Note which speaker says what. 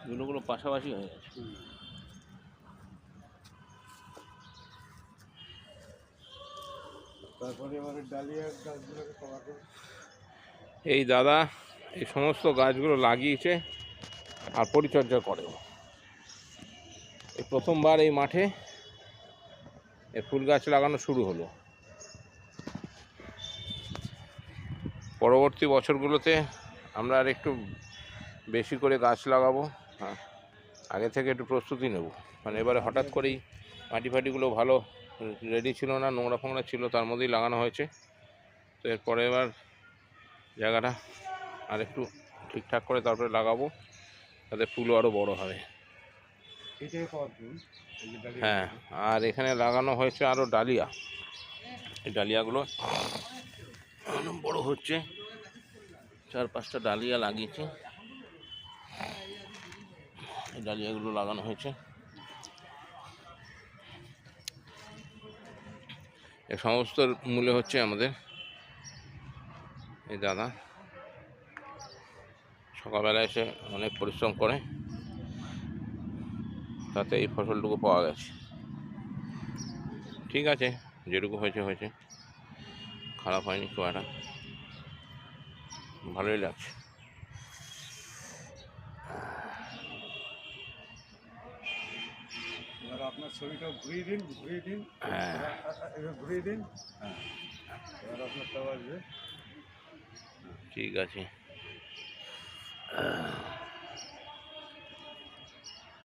Speaker 1: ইয়েলোগুলো পাশাপাশি হয়ে গেছে।
Speaker 2: তারপরে এবারে ডালিয়া গাছগুলোকে কভার করে।
Speaker 1: এই দাদা এই সমস্ত গাছগুলো লাগিয়েছে আর পরিচর্যা করে। এই প্রথমবার এই মাঠে এই ফুল গাছ লাগানো শুরু হলো। পরবর্তী বছরগুলোতে আমরা আর একটু বেশি করে গাছ লাগাবো। হ্যাঁ, আগে থেকে একটু প্রস্তুতি নেব, মানে এবারে হঠাৎ করেই মাটি ফাটিগুলো ভালো রেডি ছিল না, নোংরা ফোংরা ছিল, তার মধ্যেই লাগানো হয়েছে। তো এরপরে এবার জায়গাটা আর একটু ঠিকঠাক করে তারপরে লাগাবো, তাতে ফুলও আরও বড় হবে। হ্যাঁ, আর এখানে লাগানো হয়েছে আরও ডালিয়া। এই ডালিয়াগুলো বড় হচ্ছে, 4-5টা ডালিয়া লাগিয়েছে। এই ডালিয়াগুলো লাগানো হয়েছে। এ সমস্ত মূল্য হচ্ছে আমাদের এই দাদা সকালবেলা এসে অনেক পরিশ্রম করে, তাতে এই ফসলটুকু পাওয়া গেছে। ঠিক আছে, যেটুকু হয়েছে হয়েছে, খারাপ হয়নি, খুব একটা ভালোই লাগছে।
Speaker 2: আপনার ছবিটা ঘুরিয়ে দিন, ঘুরিয়ে দিন।
Speaker 1: হ্যাঁ,
Speaker 2: ঘুরিয়ে দিন। হ্যাঁ, এবার আপনার আসবে।
Speaker 1: ঠিক আছে।